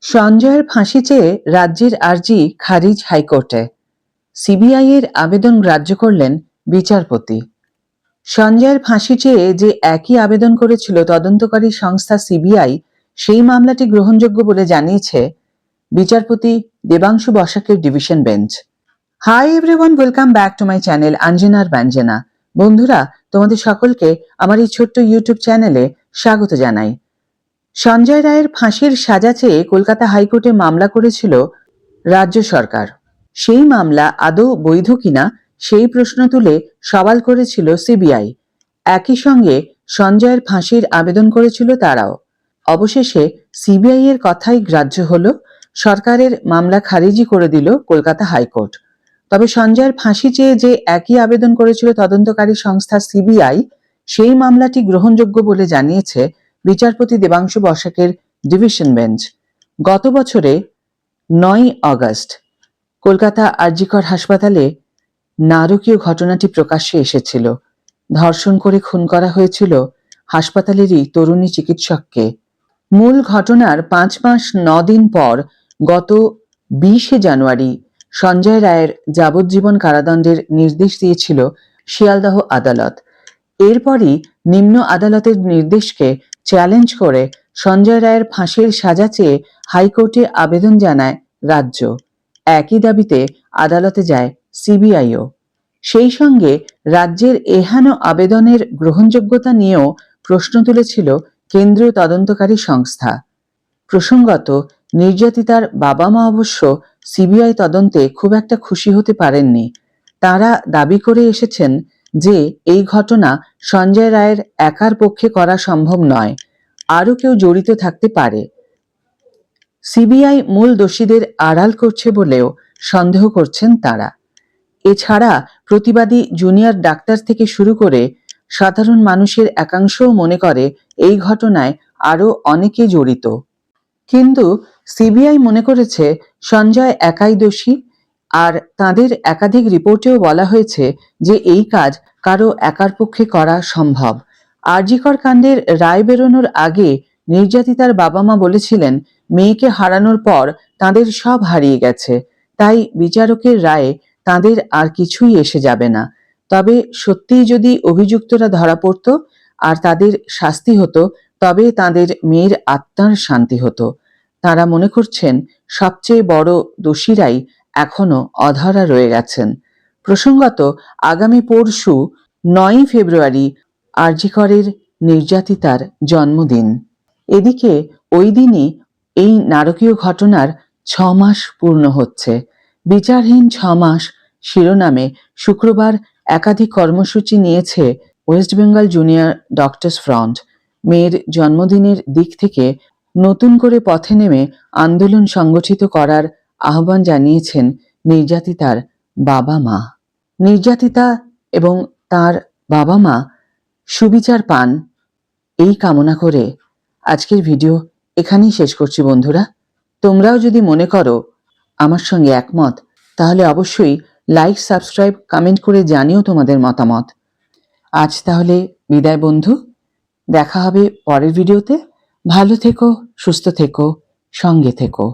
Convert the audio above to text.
সঞ্জয়ের ফাঁসি চেয়ে রাজ্যের আর্জি খারিজ হাইকোর্টে। সিবিআই এর আবেদন গ্রাহ্য করলেন বিচারপতি। সঞ্জয়ের ফাঁসি চেয়ে যে একই আবেদন করেছিল তদন্তকারী সংস্থা সিবিআই, সেই মামলাটি গ্রহণযোগ্য বলে জানিয়েছে বিচারপতি দেবাংশু বসাকের division bench. Hi everyone, welcome back to my channel অঞ্জনার ব্যঞ্জনা। বন্ধুরা, তোমাদের সকলকে আমার এই ছোট্ট ইউটিউব চ্যানেলে স্বাগত জানাই। সঞ্জয় রায়ের ফাঁসির সাজা চেয়ে কলকাতা হাইকোর্টে মামলা করেছিল রাজ্য সরকার। সেই মামলা আদৌ বৈধ কিনা সেই প্রশ্ন তুলে সওয়াল করেছিল সিবিআই। একই সঙ্গে সঞ্জয়ের ফাঁসির আবেদন করেছিল তারাও। অবশেষে সিবিআই এর কথাই গ্রাহ্য হলো, সরকারের মামলা খারিজি করে দিল কলকাতা হাইকোর্ট। তবে সঞ্জয়ের ফাঁসি চেয়ে যে একই আবেদন করেছিল তদন্তকারী সংস্থা সিবিআই, সেই মামলাটি গ্রহণযোগ্য বলে জানিয়েছে বিচারপতি দেবাংশু বসাকের ডিভিশন বেঞ্চ। গত বছরে 9 আগস্ট কলকাতা আরজিকর হাসপাতালে নারকীয় ঘটনাটি প্রকাশ্যে এসেছিল। ধর্ষণ করে খুন করা হয়েছিল হাসপাতালেরই তরুণী চিকিৎসককে। মূল ঘটনার 5 মাস 9 দিন পর গত 20 জানুয়ারি সঞ্জয় রায়ের যাবজ্জীবন কারাদণ্ডের নির্দেশ দিয়েছিল শিয়ালদহ আদালত। এরপরই নিম্ন আদালতের নির্দেশকে চ্যালেঞ্জ করে সঞ্জয় রায়ের ফাঁসির সাজা চেয়ে হাইকোর্টে আবেদন জানায় রাজ্য। একই দাবিতে আদালতে যায় সিবিআইও। সেই সঙ্গে রাজ্যের এহেন আবেদনের গ্রহণযোগ্যতা নিয়েও প্রশ্ন তুলেছিল কেন্দ্রীয় তদন্তকারী সংস্থা। প্রসঙ্গত, নির্যাতিতার বাবা মা অবশ্য সিবিআই তদন্তে খুব একটা খুশি হতে পারেননি। তারা দাবি করে এসেছেন যে এই ঘটনা সঞ্জয় রায়ের একার পক্ষে করা সম্ভব নয়, আরও কেউ জড়িত থাকতে পারে। সিবিআই মূল দোষীদের আড়াল করছে বলেও সন্দেহ করছেন তারা। এছাড়া প্রতিবাদী জুনিয়র ডাক্তার থেকে শুরু করে সাধারণ মানুষের একাংশও মনে করে এই ঘটনায় আরও অনেকে জড়িত। কিন্তু সিবিআই মনে করেছে সঞ্জয় একাই দোষী, আর তাদের একাধিক রিপোর্টেও বলা হয়েছে যে এই কাজ কারো একার পক্ষে করা সম্ভব। আরজিকর কাণ্ডের রায় বেরোনোর আগে নির্যাতিতার বাবা মা বলেছিলেন মেয়েকে হারানোর পর তাদের সব হারিয়ে গেছে, তাই বিচারকের রায়ে তাদের আর কিছুই এসে যাবে না। তবে সত্যিই যদি অভিযুক্তরা ধরা পড়ত আর তাদের শাস্তি হতো, তবে তাদের মেয়ের আত্মার শান্তি হতো। তারা মনে করছেন সবচেয়ে বড় দোষীরাই এখনো অধরা রয়ে গেছেন। প্রসঙ্গত, আগামী পরশু 9 ফেব্রুয়ারি আরজিকরের নির্যাতিতার জন্মদিন। এদিকে ওই দিনই এই নারকীয় ঘটনার 6 মাস পূর্ণ হচ্ছে। বিচারহীন 6 মাস শিরোনামে শুক্রবার একাধিক কর্মসূচি নিয়েছে West Bengal junior doctors front. মেয়ের জন্মদিনের দিক থেকে নতুন করে পথে নেমে আন্দোলন সংগঠিত করার আহ্বান জানিয়েছেন নির্যাতিতার বাবা মা। নির্যাতিতা এবং তার বাবা মা সুবিচার পান, এই কামনা করে আজকের ভিডিও এখানেই শেষ করছি। বন্ধুরা, তোমরাও যদি মনে করো আমার সঙ্গে একমত, তাহলে অবশ্যই লাইক, সাবস্ক্রাইব, কমেন্ট করে জানিও তোমাদের মতামত। আজ তাহলে বিদায় বন্ধু, দেখা হবে পরের ভিডিওতে। ভালো থেকো, সুস্থ থেকো, সঙ্গে থেকো।